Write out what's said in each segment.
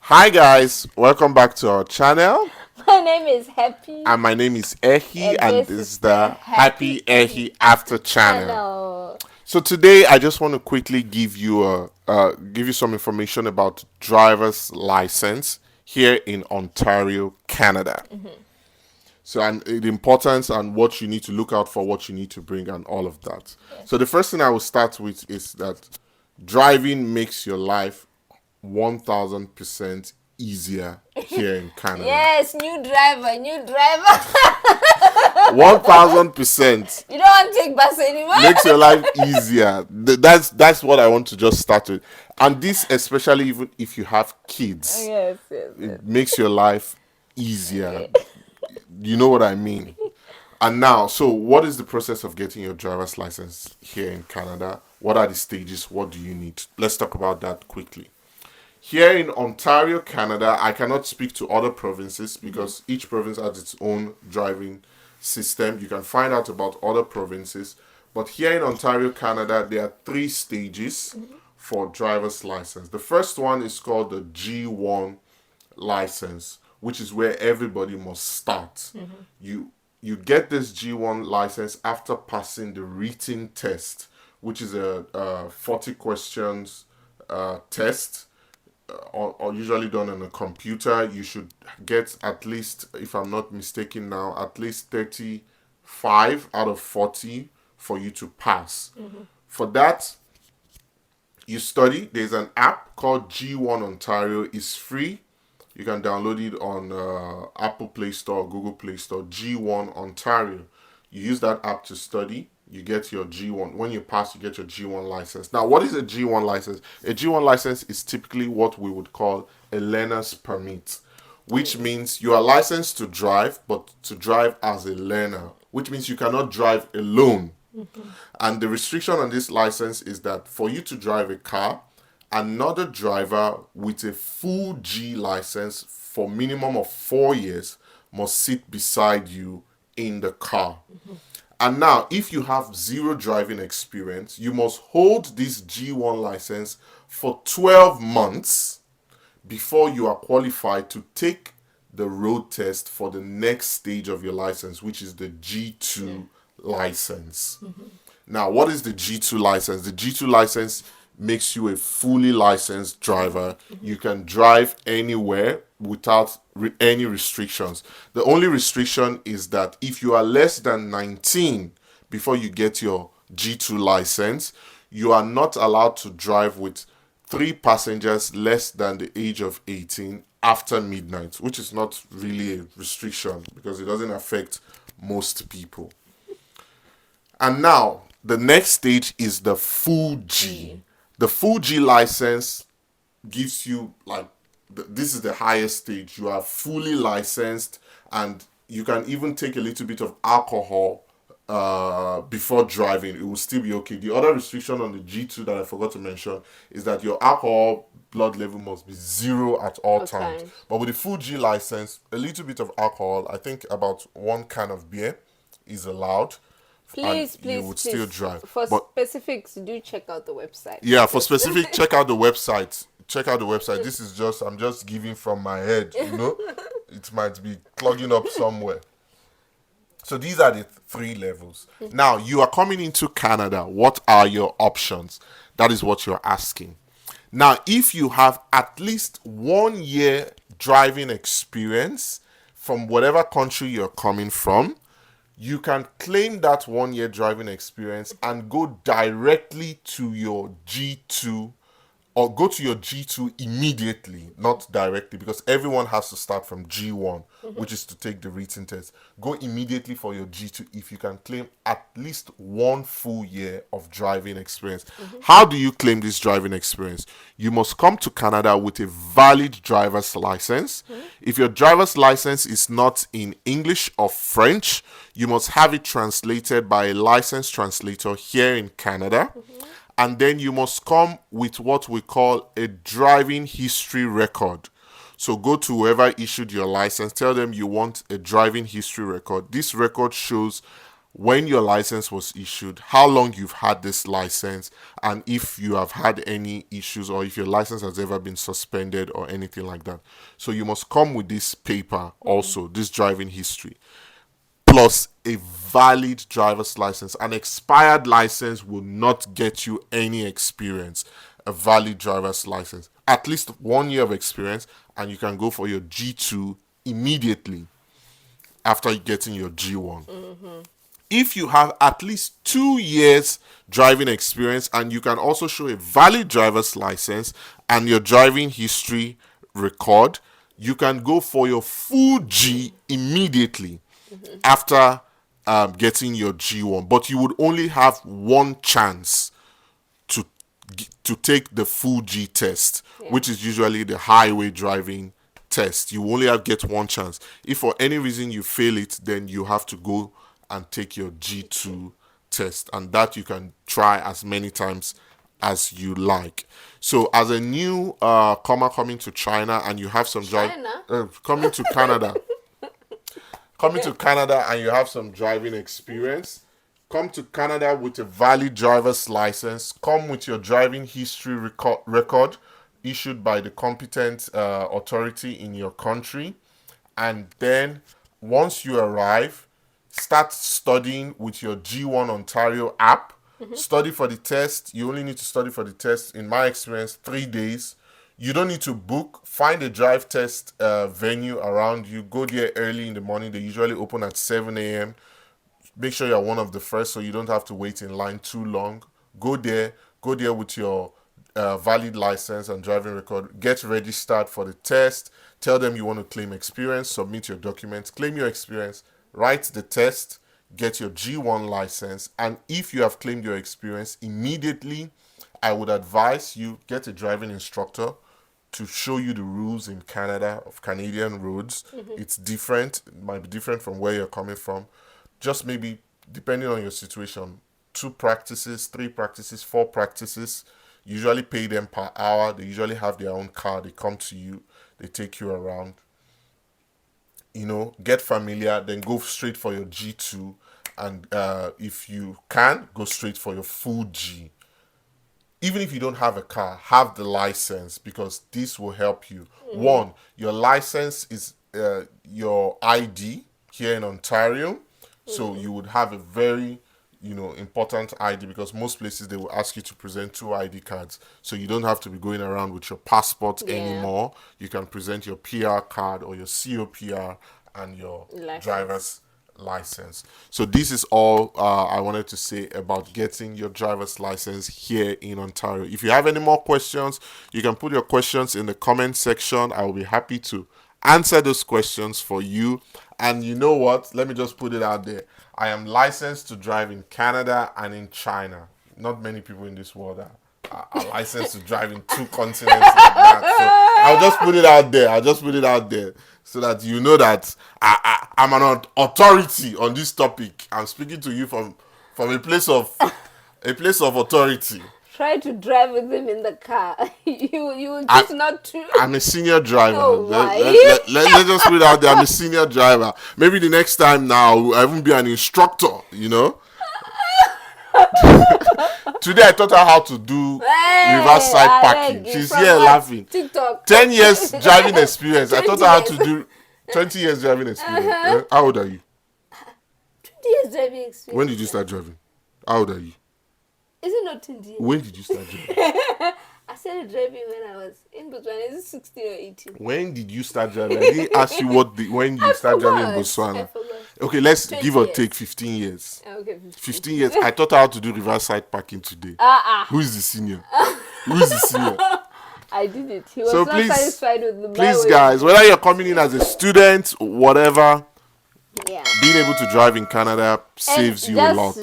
Hi guys, welcome back to our channel. My name is Happy, And my name is Ehi, and and this this is is the the Happy Happy Ehi Ehi After After channel. Channel. So today I just want to quickly give you some information about driver's license here in Ontario, Canada. So and the importance and what you need to look out for, what you need to bring, and all of that. Yes. So the first thing I will start with is that driving makes your life 1000% easier here in Canada. Yes, new driver. 1000% You don't want to take bus anymore. makes your life easier. That's what I want to just start with. And this especially even if you have kids, Yes, yes, yes. it makes your life easier. Okay. You know what I mean? And now, so what is the process of getting your driver's license here in Canada? What are the stages? What do you need? Let's talk about that quickly. Here in Ontario, Canada, I cannot speak to other provinces because each province has its own driving system. You can find out about other provinces. But here in Ontario, Canada, there are three stages for driver's license. The first one is called the G1 license, which is where everybody must start. You get this G1 license after passing the written test, which is a 40 questions test, or usually done on a computer. You should get at least, if I'm not mistaken now, at least 35 out of 40 for you to pass. For that, you study. There's an app called G1 Ontario. It's free. You can download it on Apple Play Store or Google Play Store. G1 Ontario. You use that app to study. You get your G1. When you pass, you get your G1 license. Now, what is a G1 license? A G1 license is typically what we would call a learner's permit, which means you are licensed to drive, but to drive as a learner, which means you cannot drive alone. And the restriction on this license is that for you to drive a car, another driver with a full G license for minimum of 4 years must sit beside you in the car. And now, if you have zero driving experience, you must hold this G1 license for 12 months before you are qualified to take the road test for the next stage of your license, which is the G2 license. Now, what is the G2 license? The G2 license makes you a fully licensed driver. You can drive anywhere without any restrictions. The only restriction is that if you are less than 19 before you get your G2 license, you are not allowed to drive with 3 passengers less than the age of 18 after midnight, which is not really a restriction because it doesn't affect most people. And now, the next stage is the full G. The full G license gives you, like, this is the highest stage. You are fully licensed, and you can even take a little bit of alcohol before driving. It will still be okay. The other restriction on the G2 that I forgot to mention is that your alcohol blood level must be 0 at all times. But with the full G license, a little bit of alcohol, I think about 1 can of beer is allowed. Please, you would still drive. For But specifics, do check out the website. yeah, for specific, check out the website. Check out the website. This is just, I'm just giving from my head, It might be clogging up somewhere. So these are the 3 levels. Now, you are coming into Canada. What are your options? That is what you're asking. Now, if you have at least 1 year driving experience from whatever country you're coming from, you can claim that 1 year driving experience and go directly to your G2, or go to your G2 immediately, not directly, because everyone has to start from G1, which is to take the written test. Go immediately for your G2 if you can claim at least 1 full year of driving experience. How do you claim this driving experience? You must come to Canada with a valid driver's license. If your driver's license is not in English or French, you must have it translated by a licensed translator here in Canada. And then you must come with what we call a driving history record. So go to whoever issued your license, tell them you want a driving history record. This record shows when your license was issued, how long you've had this license, and if you have had any issues or if your license has ever been suspended or anything like that. So you must come with this paper also, this driving history, plus a valid driver's license. An expired license will not get you any experience. A valid driver's license, at least 1 year of experience, and you can go for your G2 immediately after getting your G1. If you have at least 2 years driving experience and you can also show a valid driver's license and your driving history record, you can go for your full G immediately after getting your G1. But you would only have one chance to take the full G test, which is usually the highway driving test. You only get one chance. If for any reason you fail it, then you have to go and take your G2 test, and that you can try as many times as you like. So as a new comer coming to China and you have some coming to Canada coming to Canada and you have some driving experience, come to Canada with a valid driver's license. Come with your driving history record issued by the competent authority in your country. And then once you arrive, start studying with your G1 Ontario app. Study for the test. You only need to study for the test, in my experience, 3 days. You don't need to book. Find a drive test venue around you. Go there early in the morning. They usually open at 7 a.m. Make sure you're one of the first so you don't have to wait in line too long. Go there with your valid license and driving record. Get registered for the test. Tell them you want to claim experience. Submit your documents. Claim your experience. Write the test. Get your G1 license. And if you have claimed your experience, immediately I would advise you get a driving instructor to show you the rules in Canada of Canadian roads. It's different. It might be different from where you're coming from. Just maybe, depending on your situation, 2 practices, 3 practices, 4 practices. You usually pay them per hour. They usually have their own car. They come to you. They take you around. Get familiar, then go straight for your G2. And if you can, go straight for your full G. Even if you don't have a car, have the license, because this will help you. One, your license is your ID here in Ontario. So you would have a very, important ID, because most places they will ask you to present 2 ID cards. So you don't have to be going around with your passport anymore. You can present your PR card or your COPR and your driver's license. So this is all I wanted to say about getting your driver's license here in Ontario. If you have any more questions, you can put your questions in the comment section. I will be happy to answer those questions for you. And you know what? Let me just put it out there. I am licensed to drive in Canada and in China. Not many people in this world are licensed to drive in 2 continents like that. So I'll just put it out there so that you know that I'm an authority on this topic. I'm speaking to you from a place of authority. Try to drive with him in the car. you will just not to. I'm a senior driver. Oh, why? Let's just put it out there. I'm a senior driver. Maybe the next time now I won't be an instructor, Today I taught her how to do reverse side parking. She's here laughing. TikTok. 10 years driving experience. I taught her how to do 20 years driving experience. How old are you? 20 years driving experience. When did you start driving? How old are you? Is it not 20 years? When did you start driving? I started driving when I was in Botswana. Is it 16 or 18? When did you start driving? I didn't ask you when you started driving in Botswana. I forgot. Okay, let's 20 give or years. take 15 years. Okay, 15 years. I taught her how to do reverse side parking today. Who is the senior? I did it. He was So not please- satisfied with the Please, way. guys, whether you're coming in as a student, whatever, Yeah. being able to drive in Canada saves And you a lot.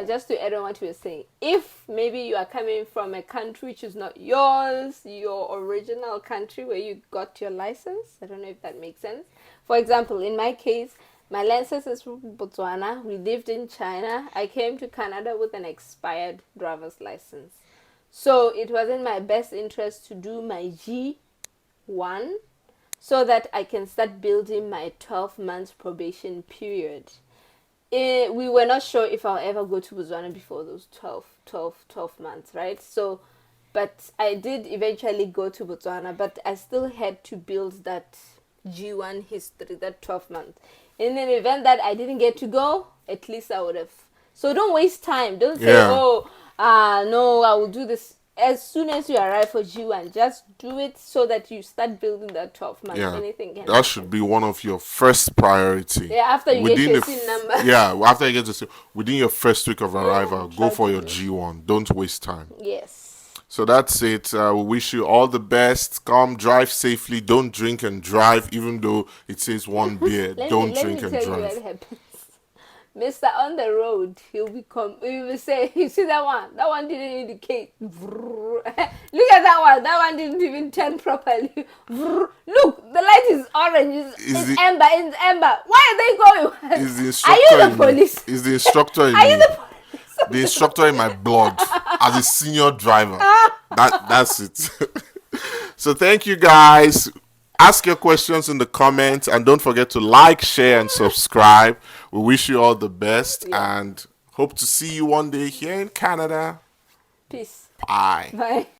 Just to add on what you were saying, if maybe you are coming from a country which is not yours, your original country where you got your license, I don't know if that makes sense. For example, in my case, my license is from Botswana. We lived in China. I came to Canada with an expired driver's license. So it was in my best interest to do my G1 so that I can start building my 12 months probation period. we were not sure if I'll ever go to Botswana before those 12 months, right? So, but I did eventually go to Botswana, but I still had to build that G1 history, that 12 months. In an event that I didn't get to go, at least I would have. So don't waste time. Don't say, Yeah. oh, no, I will do this. As soon as you arrive for G1, just do it so that you start building that 12 months. Yeah, Anything can that should happen. be one of your first priority. Yeah, after you get Within your the SIN number. yeah, after you get to within your first week of arrival, go Try for to your do. G1. Don't waste time. Yes. So that's it. We wish you all the best. Come drive safely. Don't drink and drive, even though it says one beer. Don't Let me drink and tell you drive. what happens. Mr. On the road, he will say, you see that one? That one didn't indicate. Look at that one. That one didn't even turn properly. Look, the light is orange. Is It's the amber. It's amber. Why are they going? is the Are you instructor the in me? police? Is the instructor in Are you me? the police? The instructor in my blood as a senior driver. That's it. So thank you guys. Ask your questions in the comments and don't forget to like, share, and subscribe. We wish you all the best Yeah. and hope to see you one day here in Canada. Peace. Bye. Bye.